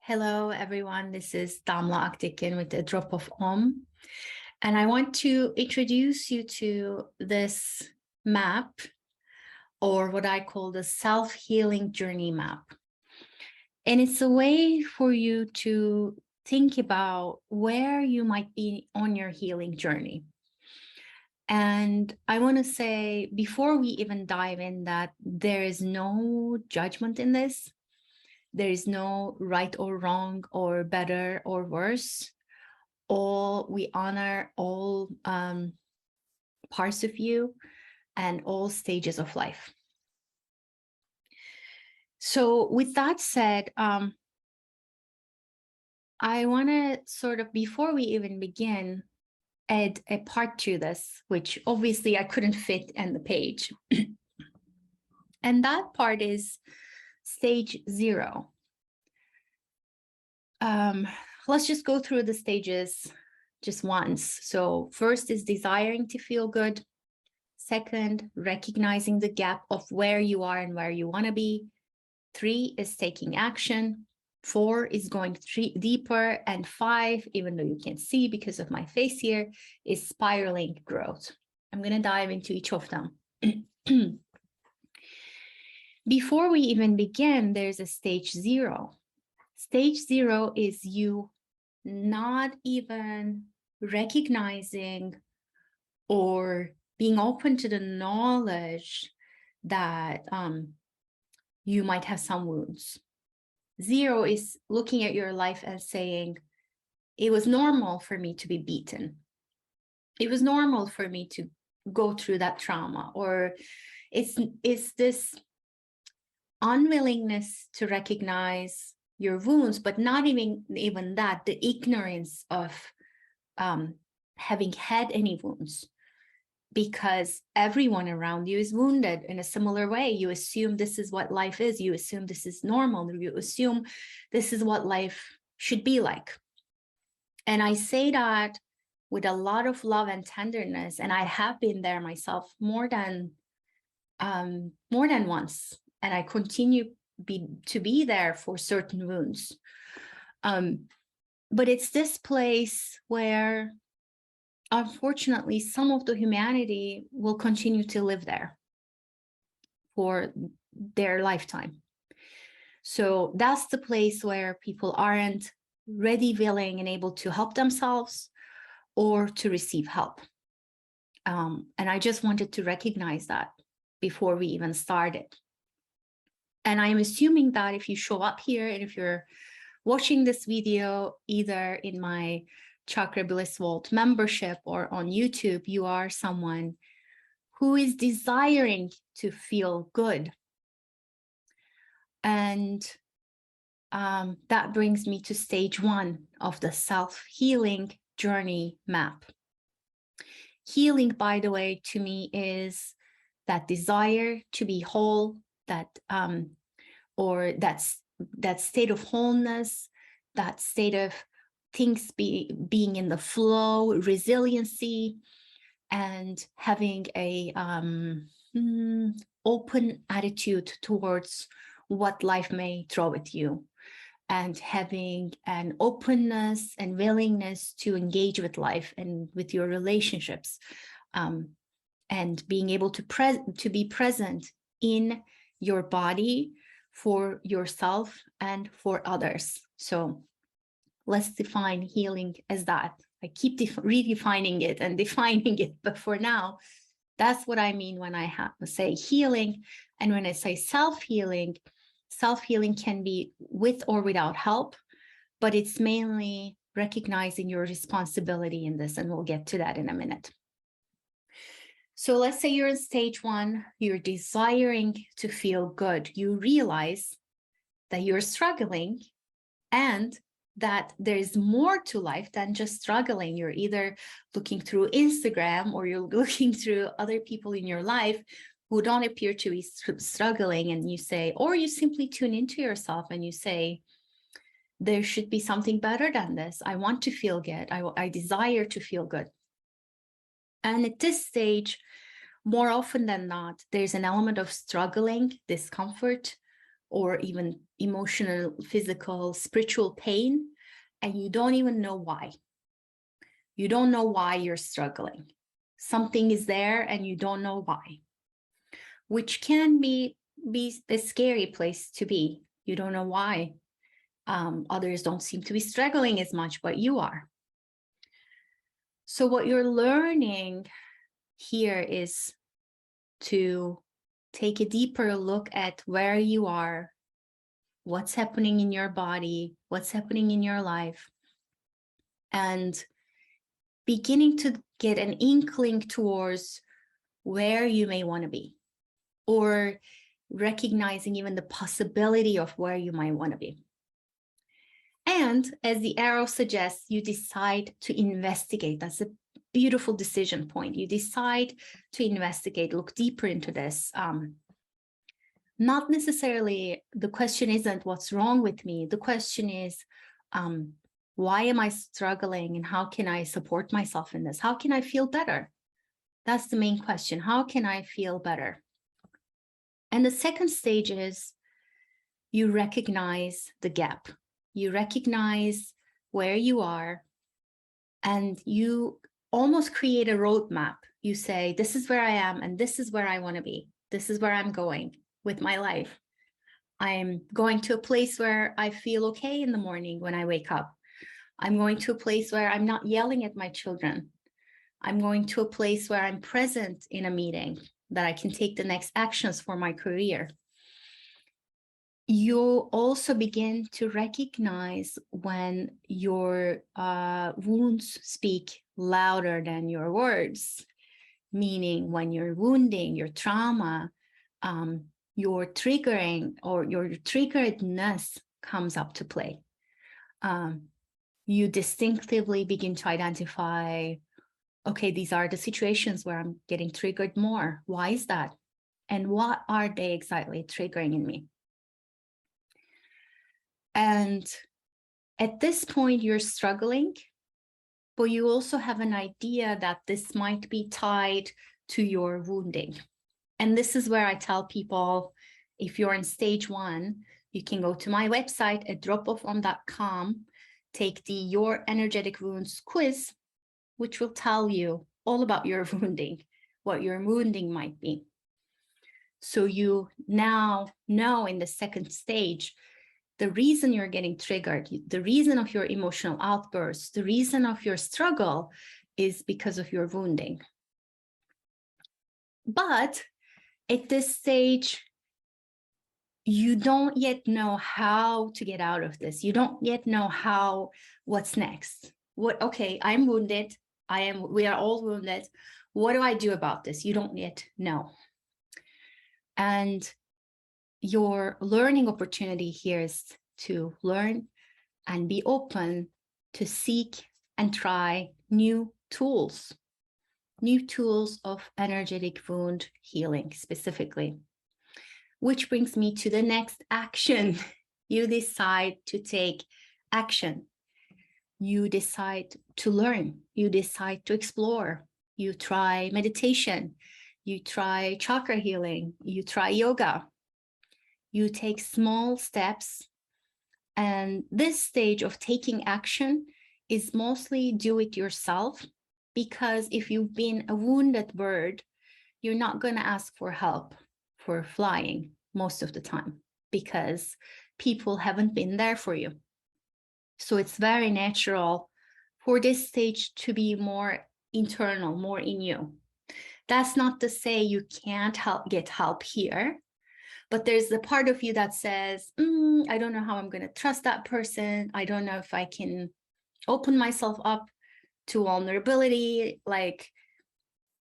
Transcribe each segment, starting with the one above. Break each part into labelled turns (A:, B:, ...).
A: Hello, everyone. This is Damla Aktekin with A Drop of Om. And I want to introduce you to this map, or what I call the self-healing journey map. And it's a way for you to think about where you might be on your healing journey. And I want to say, before we even dive in, that there is no judgment in this. There is no right or wrong or better or worse. We honor all parts of you and all stages of life. So with that said, I want to sort of, before we even begin, add a part to this, which obviously I couldn't fit in the page. And that part is stage 0. Let's just go through the stages just once. So first is desiring to feel good. Second, recognizing the gap of where you are and where you want to be. 3 is taking action. 4 is going deeper. And 5, even though you can't see because of my face here, is spiraling growth. I'm going to dive into each of them. Before we even begin, there's a stage 0. Stage 0 is you not even recognizing or being open to the knowledge that you might have some wounds. 0 is looking at your life and saying, it was normal for me to be beaten. It was normal for me to go through that trauma. Or it's this unwillingness to recognize your wounds, but not even that, the ignorance of having had any wounds, because everyone around you is wounded in a similar way. You assume this is what life is. You assume this is normal. You assume this is what life should be like. And I say that with a lot of love and tenderness, and I have been there myself more than once, and I continue to be there for certain wounds. But it's this place where, unfortunately, some of the humanity will continue to live there for their lifetime. So that's the place where people aren't ready, willing, and able to help themselves or to receive help. And I just wanted to recognize that before we even started. And I'm assuming that if you show up here and if you're watching this video, either in my Chakra Bliss Vault membership or on YouTube, you are someone who is desiring to feel good. And that brings me to stage 1 of the self-healing journey map. Healing, by the way, to me is that desire to be whole, or that state of wholeness, that state of things being in the flow, resiliency, and having a open attitude towards what life may throw at you, and having an openness and willingness to engage with life and with your relationships, and being able to be present in your body for yourself and for others. So let's define healing as that. I keep redefining it and defining it, but for now, that's what I mean when I say healing. And when I say self-healing can be with or without help, but it's mainly recognizing your responsibility in this, and we'll get to that in a minute. So let's say you're in stage 1, you're desiring to feel good. You realize that you're struggling and that there is more to life than just struggling. You're either looking through Instagram or you're looking through other people in your life who don't appear to be struggling, and you say, or you simply tune into yourself and you say, there should be something better than this. I want to feel good. I desire to feel good. And at this stage, more often than not, there's an element of struggling, discomfort, or even emotional, physical, spiritual pain, and you don't even know why. You don't know why you're struggling. Something is there and you don't know why, which can be a scary place to be. You don't know why. Others don't seem to be struggling as much, but you are. So what you're learning here is to take a deeper look at where you are, what's happening in your body, what's happening in your life, and beginning to get an inkling towards where you may want to be, or recognizing even the possibility of where you might want to be. And as the arrow suggests, you decide to investigate. That's a beautiful decision point. You decide to investigate, look deeper into this. Not necessarily, the question isn't what's wrong with me. The question is, why am I struggling and how can I support myself in this? How can I feel better? That's the main question. How can I feel better? And the second stage is you recognize the gap. You recognize where you are and you almost create a roadmap. You say, this is where I am and this is where I want to be. This is where I'm going with my life. I'm going to a place where I feel okay in the morning when I wake up. I'm going to a place where I'm not yelling at my children. I'm going to a place where I'm present in a meeting, that I can take the next actions for my career. You also begin to recognize when your wounds speak louder than your words, meaning when you're wounding, your trauma, your triggering or your triggeredness comes up to play. You distinctively begin to identify, okay, these are the situations where I'm getting triggered more. Why is that? And what are they exactly triggering in me? And at this point, you're struggling, but you also have an idea that this might be tied to your wounding. And this is where I tell people, if you're in stage 1, you can go to my website at dropoffom.com, take the Your Energetic Wounds quiz, which will tell you all about your wounding, what your wounding might be. So you now know in the second stage, the reason you're getting triggered, the reason of your emotional outbursts, the reason of your struggle is because of your wounding. But at this stage, you don't yet know how to get out of this. You don't yet know what's next. Okay, I'm wounded. We are all wounded. What do I do about this? You don't yet know. And your learning opportunity here is to learn and be open to seek and try new tools of energetic wound healing specifically. Which brings me to the next action. You decide to take action. You decide to learn. You decide to explore. You try meditation. You try chakra healing. You try yoga. You take small steps. And this stage of taking action is mostly do it yourself, because if you've been a wounded bird, you're not going to ask for help for flying most of the time, because people haven't been there for you. So it's very natural for this stage to be more internal, more in you. That's not to say you can't get help here, but there's the part of you that says, I don't know how I'm going to trust that person. I don't know if I can open myself up to vulnerability, like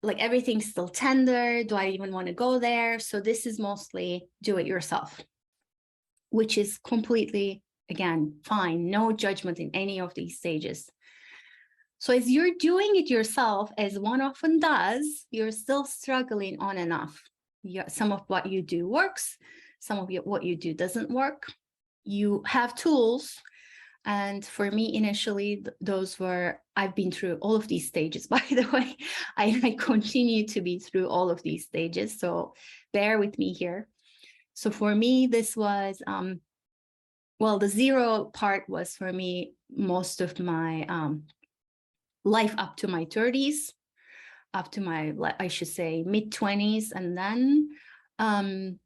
A: everything's still tender. Do I even want to go there? So this is mostly do it yourself, which is completely, again, fine. No judgment in any of these stages. So as you're doing it yourself, as one often does, you're still struggling on and off. Some of what you do works, some of what you do doesn't work. You have tools. And for me, initially, those were, I've been through all of these stages, by the way. I continue to be through all of these stages, so bear with me here. So for me, this was, well, the zero part was for me most of my life up to my 30s, up to my, I should say, mid-20s, and then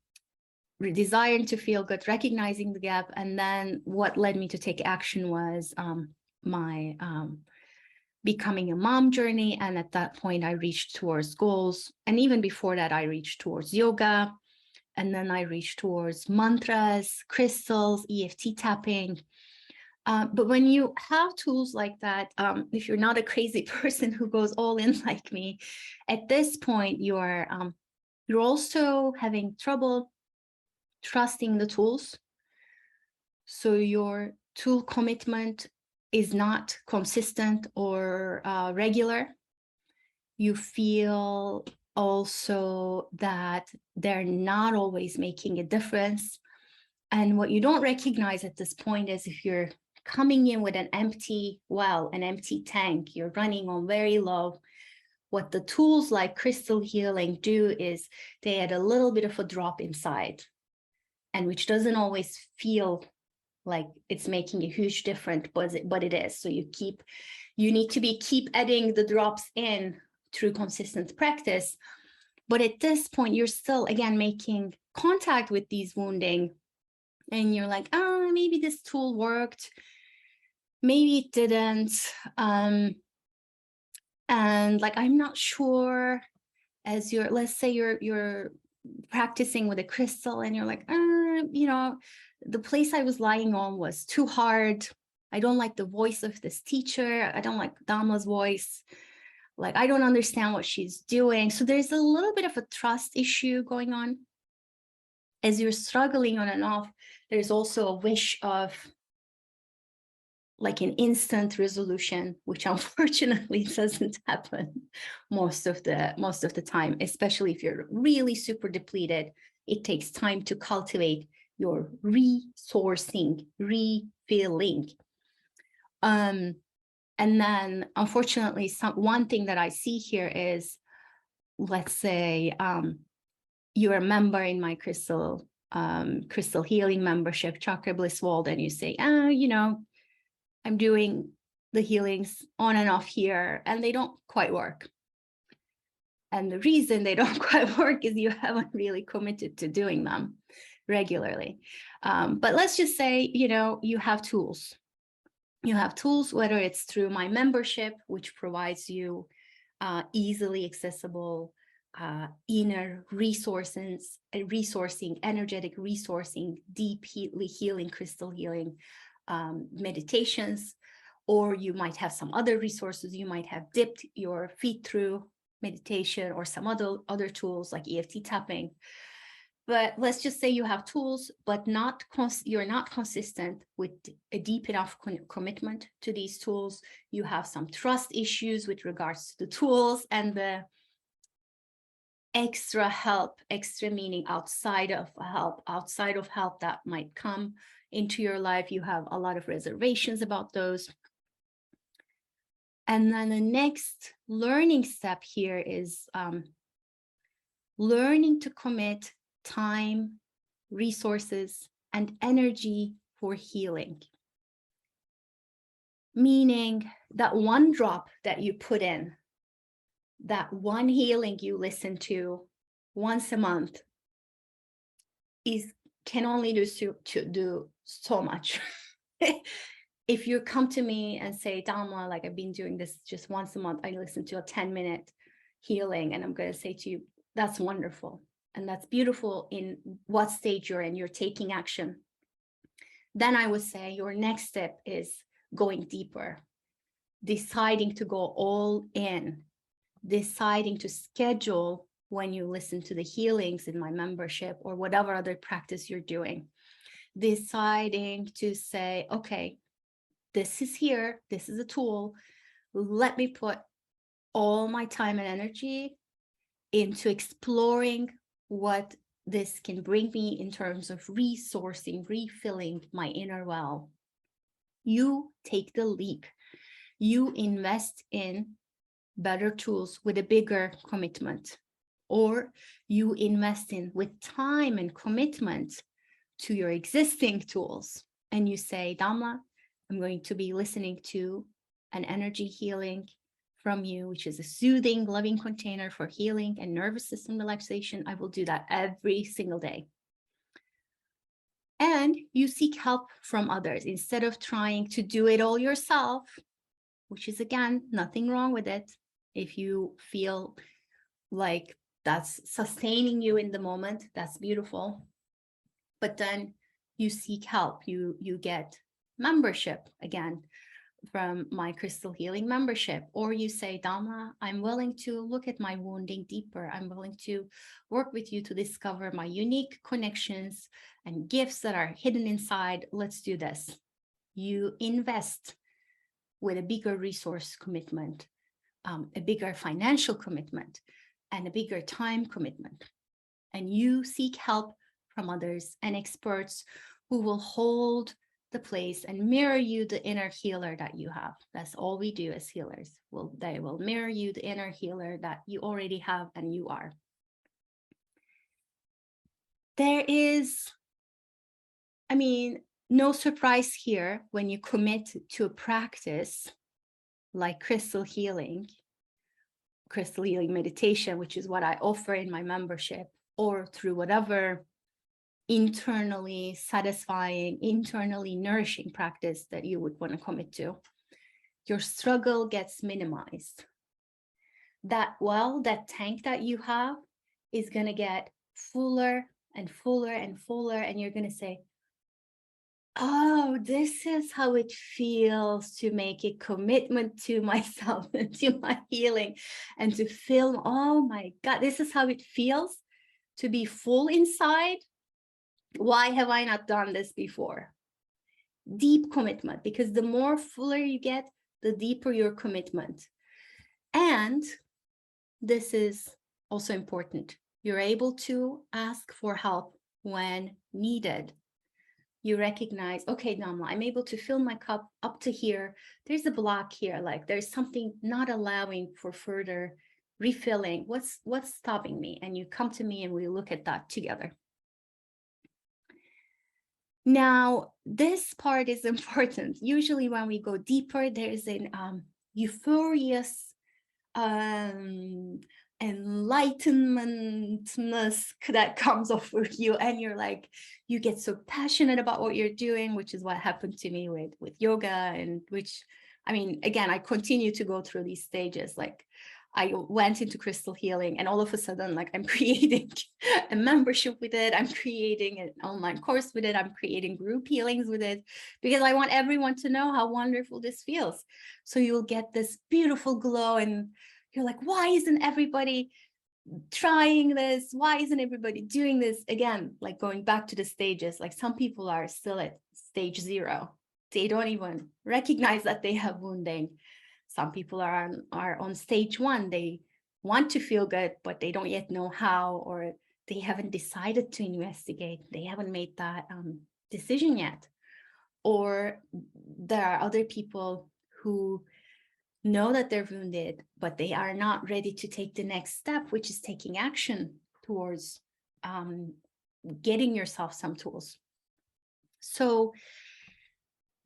A: desiring to feel good, recognizing the gap. And then what led me to take action was my becoming a mom journey. And at that point, I reached towards goals. And even before that, I reached towards yoga. And then I reached towards mantras, crystals, EFT tapping. But when you have tools like that, if you're not a crazy person who goes all in like me, at this point, you're also having trouble trusting the tools. So your tool commitment is not consistent or regular. You feel also that they're not always making a difference. And what you don't recognize at this point is if you're coming in with an empty well, an empty tank, you're running on very low, what the tools like crystal healing do is they add a little bit of a drop inside, and which doesn't always feel like it's making a huge difference, but it is. So you need to keep adding the drops in through consistent practice. But at this point, you're still, again, making contact with these wounding, and you're like, oh, maybe this tool worked, maybe it didn't. And like, I'm not sure. As let's say you're practicing with a crystal and you're like, the place I was lying on was too hard. I don't like the voice of this teacher. I don't like Dhamma's voice. Like, I don't understand what she's doing. So there's a little bit of a trust issue going on. As you're struggling on and off, there's also a wish of like an instant resolution, which unfortunately doesn't happen most of the time, especially if you're really super depleted. It takes time to cultivate your resourcing, refilling. And then unfortunately, one thing that I see here is, let's say you're a member in my crystal healing membership, Chakra Bliss Vault, and you say, I'm doing the healings on and off here, and they don't quite work. And the reason they don't quite work is you haven't really committed to doing them regularly. But let's just say, you have tools. You have tools, whether it's through my membership, which provides you easily accessible inner resources, energetic resourcing, deep healing, crystal healing meditations, or you might have some other resources. You might have dipped your feet through meditation or some other tools like EFT tapping. But let's just say you have tools, but you're not consistent with a deep enough commitment to these tools. You have some trust issues with regards to the tools, and the extra help, extra meaning outside of help that might come into your life. You have a lot of reservations about those. And then the next learning step here is learning to commit time, resources, and energy for healing. Meaning that one drop that you put in, that one healing you listen to once a month can only do so much. If you come to me and say, Dhamma, like I've been doing this just once a month, I listen to a 10-minute healing, and I'm going to say to you, that's wonderful. And that's beautiful in what stage you're in, you're taking action. Then I would say your next step is going deeper, deciding to go all in, deciding to schedule when you listen to the healings in my membership or whatever other practice you're doing, deciding to say, okay, this is here, this is a tool. Let me put all my time and energy into exploring what this can bring me in terms of resourcing, refilling my inner well. You take the leap. You invest in better tools with a bigger commitment. or you invest in with time and commitment to your existing tools. And you say, Damla, I'm going to be listening to an energy healing from you, which is a soothing, loving container for healing and nervous system relaxation. I will do that every single day. And you seek help from others instead of trying to do it all yourself, which is, again, nothing wrong with it. If you feel like that's sustaining you in the moment, that's beautiful. But then you seek help, you get membership again from my Crystal Healing membership, or you say, Damla, I'm willing to look at my wounding deeper. I'm willing to work with you to discover my unique connections and gifts that are hidden inside. Let's do this. You invest with a bigger resource commitment, a bigger financial commitment, and a bigger time commitment. And you seek help from others and experts who will hold the place and mirror you the inner healer that you have. That's all we do as healers. They will mirror you the inner healer that you already have and you are. There is, no surprise here when you commit to a practice like crystal healing meditation, which is what I offer in my membership, or through whatever internally satisfying, internally nourishing practice that you would want to commit to, your struggle gets minimized. That tank that you have is going to get fuller and fuller and fuller, and you're going to say, oh, this is how it feels to make a commitment to myself and to my healing and to feel, oh my God, this is how it feels to be full inside. Why have I not done this before? Deep commitment, because the more fuller you get, the deeper your commitment. And this is also important. You're able to ask for help when needed. You recognize, okay, Damla, I'm able to fill my cup up to here. There's a block here, like there's something not allowing for further refilling. What's stopping me? And you come to me and we look at that together. Now, this part is important. Usually when we go deeper, there's an euphorious enlightenmentness that comes over you, and you're like, you get so passionate about what you're doing, which is what happened to me with yoga, and which, again, I continue to go through these stages. Like, I went into crystal healing and all of a sudden, like, I'm creating a membership with it. I'm creating an online course with it. I'm creating group healings with it because I want everyone to know how wonderful this feels. So you'll get this beautiful glow and you're like, why isn't everybody trying this? Why isn't everybody doing this? Again, like going back to the stages, like some people are still at stage 0. They don't even recognize that they have wounding. Some people are on stage 1. They want to feel good, but they don't yet know how, or they haven't decided to investigate. They haven't made that decision yet. Or there are other people who know that they're wounded, but they are not ready to take the next step, which is taking action towards getting yourself some tools. So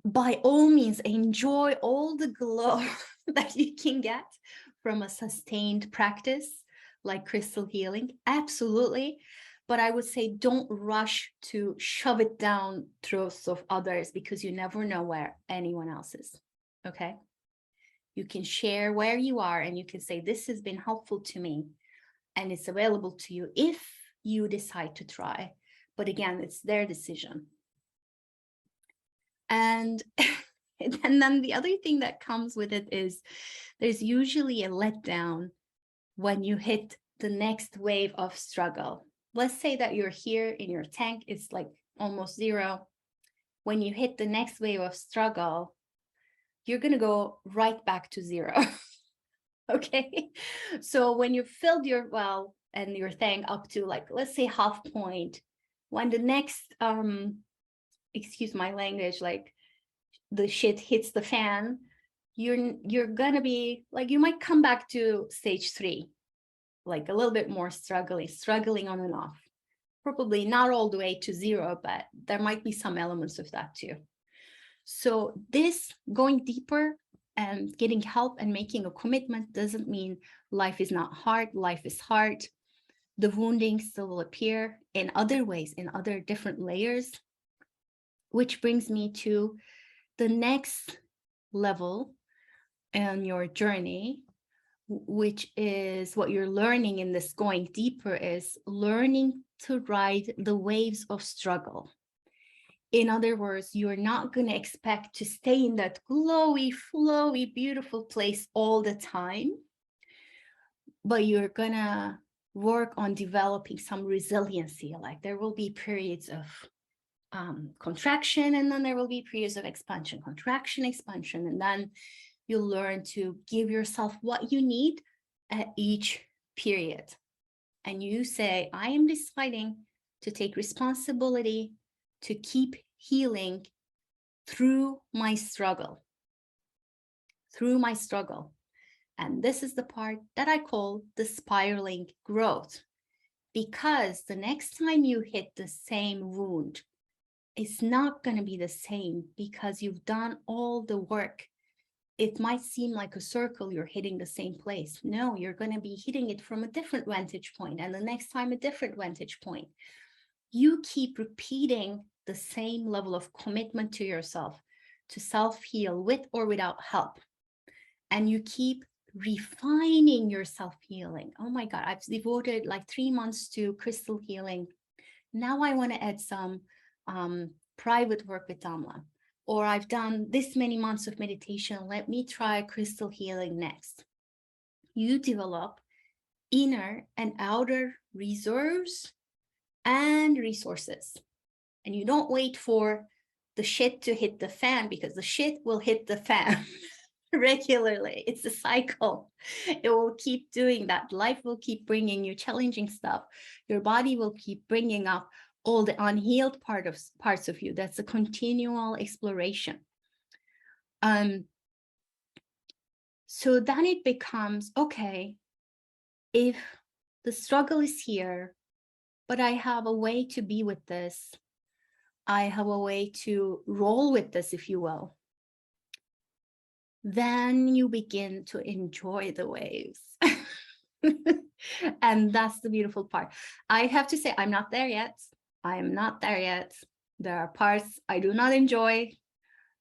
A: by all means, enjoy all the glow that you can get from a sustained practice like crystal healing. Absolutely. But I would say don't rush to shove it down throats of others, because you never know where anyone else is. Okay. You can share where you are and you can say, this has been helpful to me, and it's available to you if you decide to try. But again, it's their decision. And then the other thing that comes with it is there's usually a letdown when you hit the next wave of struggle. Let's say that you're here in your tank, it's like almost 0. When you hit the next wave of struggle, you're going to go right back to 0. Okay. So when you filled your well and your tank up to, like, let's say half point, when the next, excuse my language, like the shit hits the fan, you're going to be like, you might come back to stage 3. like a little bit more struggling on and off. Probably not all the way to zero, but there might be some elements of that too. So this going deeper and getting help and making a commitment doesn't mean life is not hard. Life is hard. The wounding still will appear in other ways, in other different layers, which brings me to the next level in your journey, which is what you're learning in this going deeper, is learning to ride the waves of struggle. In other words, you're not going to expect to stay in that glowy, flowy, beautiful place all the time, but you're going to work on developing some resiliency. Like there will be periods of contraction, and then there will be periods of expansion, contraction, expansion, and then you'll learn to give yourself what you need at each period. And you say, I am deciding to take responsibility to keep healing through my struggle, And this is the part that I call the spiraling growth, because the next time you hit the same wound, it's not going to be the same because you've done all the work. It might seem like a circle, you're hitting the same place. No, you're going to be hitting it from a different vantage point, and the next time a different vantage point. You keep repeating the same level of commitment to yourself to self-heal with or without help. And you keep refining your self-healing. Oh my God, I've devoted like 3 months to crystal healing. Now I want to add some private work with Damla. Or I've done this many months of meditation. Let me try crystal healing next. You develop inner and outer reserves and resources. And you don't wait for the shit to hit the fan, because the shit will hit the fan regularly. It's a cycle. It will keep doing that. Life will keep bringing you challenging stuff. Your body will keep bringing up all the unhealed parts of you. That's a continual exploration. So then it becomes, okay, if the struggle is here, but I have a way to be with this, I have a way to roll with this, if you will, then you begin to enjoy the waves. And that's the beautiful part. I have to say, I'm not there yet. I am not there yet. There are parts I do not enjoy.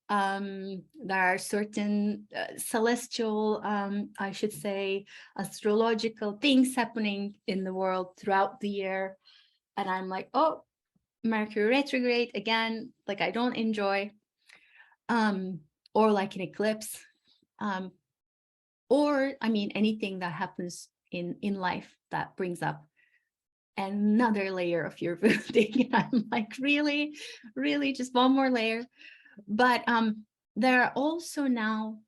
A: There are certain celestial, I should say, astrological things happening in the world throughout the year. And I'm like, oh, Mercury retrograde again, like I don't enjoy, or like an eclipse, or I mean, anything that happens in life that brings up another layer of your wounding. I'm like, really, just one more layer. But there are also now,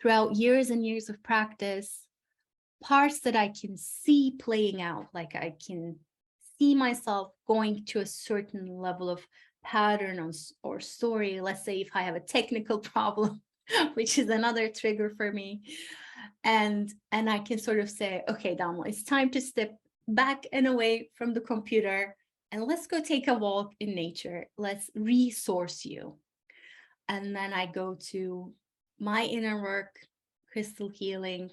A: throughout years and years of practice, parts that I can see playing out. Like I can see myself going to a certain level of pattern or story. Let's say if I have a technical problem, which is another trigger for me. And I can sort of say, okay, Damla, it's time to step back and away from the computer and let's go take a walk in nature. Let's resource you. And then I go to my inner work, crystal healing,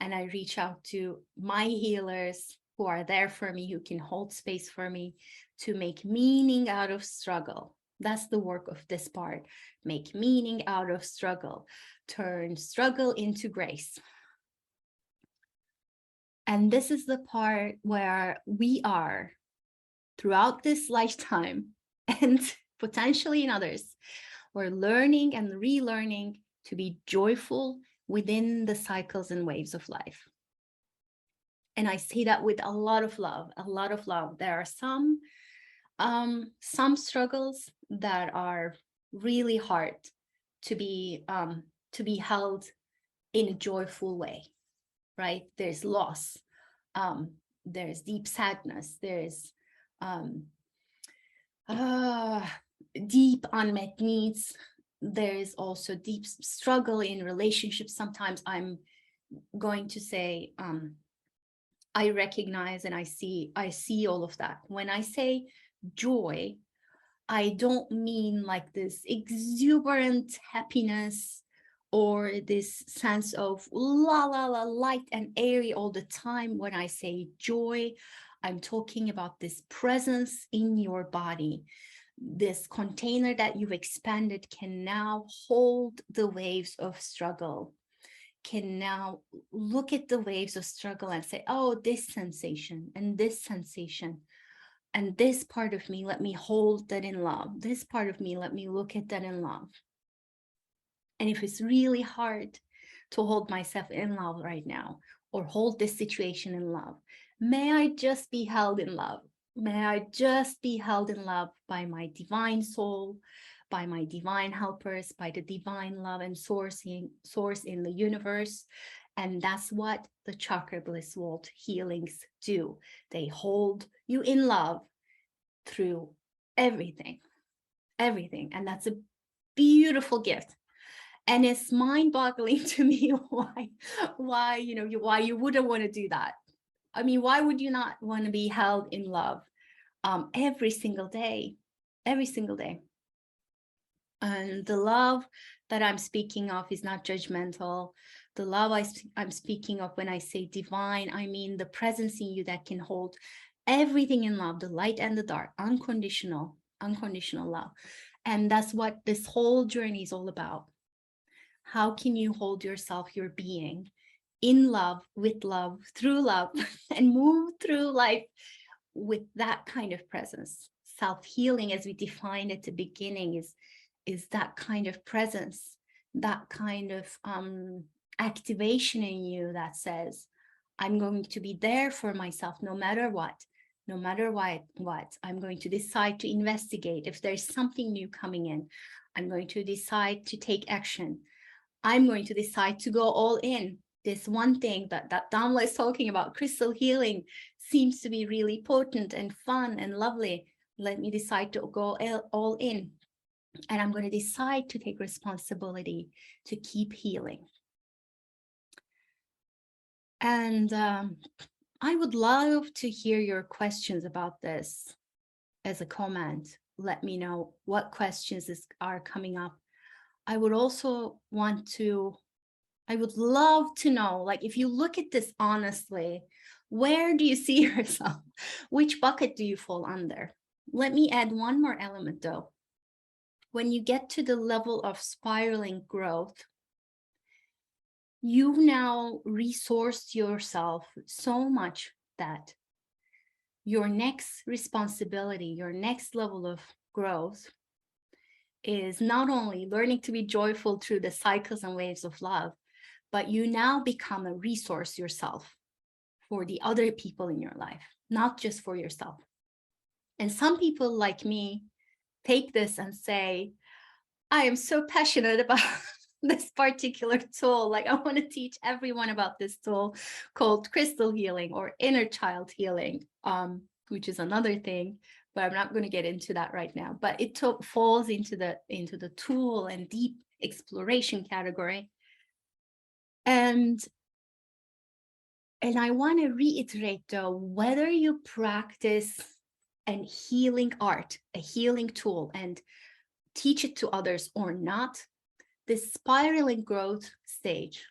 A: and I reach out to my healers who are there for me, who can hold space for me to make meaning out of struggle. That's the work of this part. Make meaning out of struggle. Turn struggle into grace. And this is the part where we are throughout this lifetime and potentially in others. We're learning and relearning to be joyful within the cycles and waves of life. And I say that with a lot of love, There are some struggles that are really hard to be held in a joyful way, right? There's loss, there's deep sadness, there's deep unmet needs. There's also deep struggle in relationships. Sometimes I'm going to say I recognize and I see all of that. When I say joy, I don't mean like this exuberant happiness or this sense of la la la light and airy all the time. When I say joy, I'm talking about this presence in your body. This container that you've expanded can now hold the waves of struggle, can now look at the waves of struggle and say, oh, this sensation and this sensation. And this part of me, let me hold that in love. This part of me, let me look at that in love. And if it's really hard to hold myself in love right now, or hold this situation in love, may I just be held in love. May I just be held in love by my divine soul, by my divine helpers, by the divine love and source in the universe. And that's what the Chakra Bliss Vault healings do. They hold you in love through everything. And that's a beautiful gift. And it's mind-boggling to me why you wouldn't want to do that. I mean, why would you not want to be held in love every single day? And the love that I'm speaking of is not judgmental. The love I'm speaking of when I say divine, I mean the presence in you that can hold everything in love, the light and the dark, unconditional love. And that's what this whole journey is all about. How can you hold yourself, your being, in love, with love, through love, and move through life with that kind of presence? Self-healing, as we defined at the beginning, is that kind of presence, that kind of activation in you that says, I'm going to be there for myself no matter what. No matter what, I'm going to decide to investigate. If there's something new coming in, I'm going to decide to take action. I'm going to decide to go all in. This one thing that Damla is talking about, crystal healing, seems to be really potent and fun and lovely. Let me decide to go all in. And I'm going to decide to take responsibility to keep healing. And I would love to hear your questions about this as a comment. Let me know what questions are coming up. I would love to know, like, if you look at this honestly, where do you see yourself? Which bucket do you fall under? Let me add one more element though. When you get to the level of spiraling growth, you now resource yourself so much that your next responsibility, your next level of growth is not only learning to be joyful through the cycles and waves of love, but you now become a resource yourself for the other people in your life, not just for yourself. And some people like me take this and say, I am so passionate about this particular tool. Like, I want to teach everyone about this tool called crystal healing or inner child healing, which is another thing, but I'm not going to get into that right now. But it falls into the tool and deep exploration category. And I want to reiterate though, whether you practice a healing art, a healing tool, and teach it to others or not, this spiraling growth stage,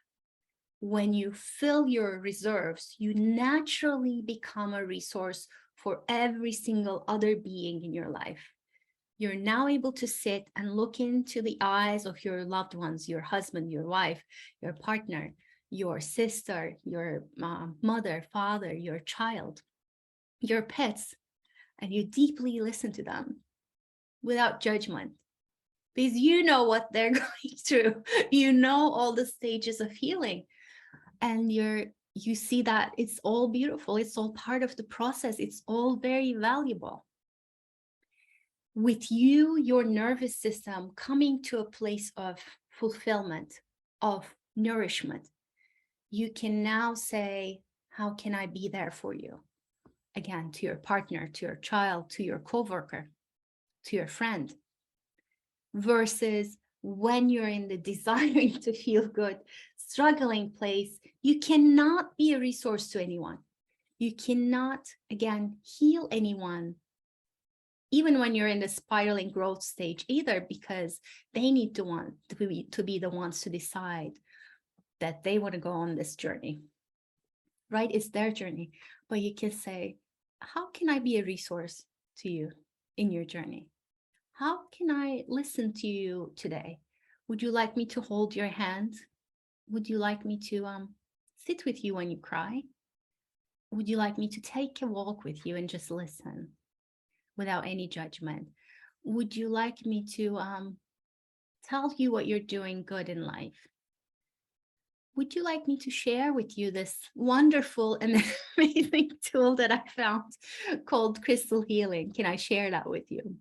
A: when you fill your reserves, you naturally become a resource for every single other being in your life. You're now able to sit and look into the eyes of your loved ones, your husband, your wife, your partner, your sister, your mother, father, your child, your pets, and you deeply listen to them without judgment. Because you know what they're going through. You know all the stages of healing. And you see that it's all beautiful. It's all part of the process. It's all very valuable. With you, your nervous system coming to a place of fulfillment, of nourishment, you can now say, how can I be there for you? Again, to your partner, to your child, to your coworker, to your friend. Versus when you're in the desiring to feel good, struggling place, you cannot be a resource to anyone. You cannot, again, heal anyone, even when you're in the spiraling growth stage either, because they need to be the ones to decide that they want to go on this journey, right? It's their journey. But you can say, how can I be a resource to you in your journey? How can I listen to you today? Would you like me to hold your hand? Would you like me to sit with you when you cry? Would you like me to take a walk with you and just listen without any judgment? Would you like me to tell you what you're doing good in life? Would you like me to share with you this wonderful and amazing tool that I found called Crystal Healing? Can I share that with you?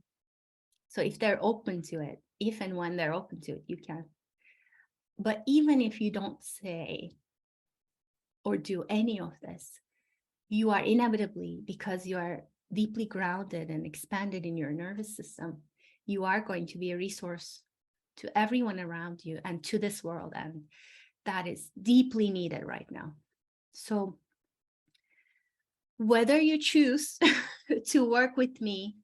A: So if they're open to it, if and when they're open to it, you can. But even if you don't say or do any of this, you are inevitably, because you are deeply grounded and expanded in your nervous system, you are going to be a resource to everyone around you and to this world. And that is deeply needed right now. So whether you choose to work with me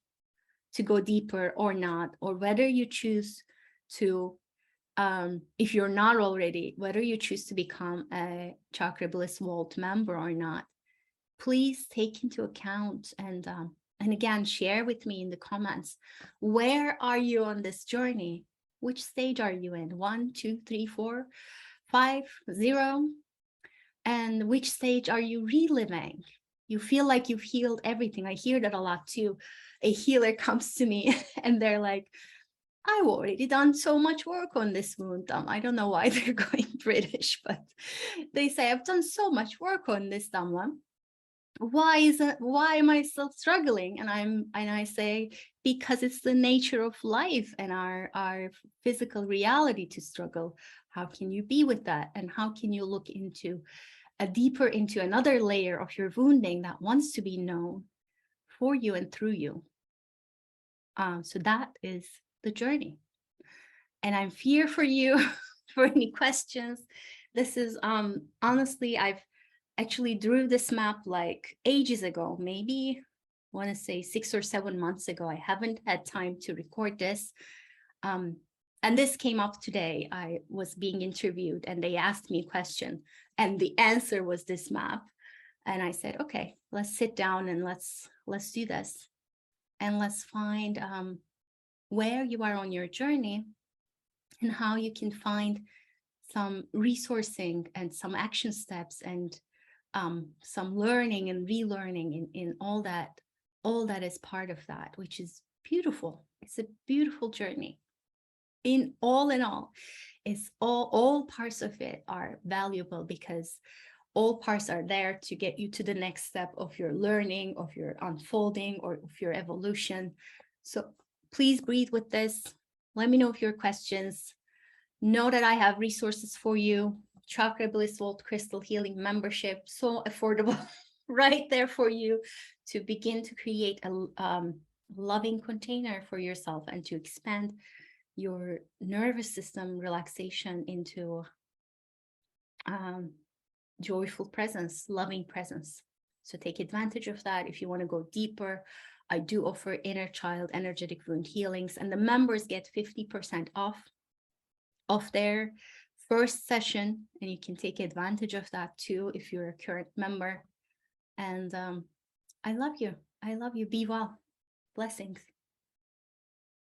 A: to go deeper or not, or whether you choose to, if you're not already, whether you choose to become a Chakra Bliss Vault member or not, please take into account and again, share with me in the comments, where are you on this journey? Which stage are you in? 1, 2, 3, 4, 5, 0? And which stage are you reliving? You feel like you've healed everything. I hear that a lot too. A healer comes to me and they're like, I've already done so much work on this wound. I don't know why they're going British, but they say, I've done so much work on this, Damla. Why am I still struggling? And I say, because it's the nature of life and our physical reality to struggle. How can you be with that? And how can you look into deeper into another layer of your wounding that wants to be known for you and through you? So that is the journey. And I'm here for you for any questions. This is honestly, I've actually drew this map like ages ago, maybe I want to say 6 or 7 months ago. I haven't had time to record this. And this came up today. I was being interviewed and they asked me a question and the answer was this map. And I said, okay, let's sit down and let's do this. And let's find where you are on your journey and how you can find some resourcing and some action steps and some learning and relearning in all that is part of that, which is beautiful. It's a beautiful journey. In all, it's all parts of it are valuable because all parts are there to get you to the next step of your learning, of your unfolding, or of your evolution. So please breathe with this. Let me know if your questions. Know that I have resources for you. Chakra Bliss Vault Crystal Healing membership, so affordable, right there for you to begin to create a loving container for yourself and to expand your nervous system relaxation into joyful presence, loving presence. So take advantage of that. If you want to go deeper, I do offer inner child energetic wound healings, and the members get 50% off of their first session, and you can take advantage of that too if you're a current member. And I love you. Be well. Blessings.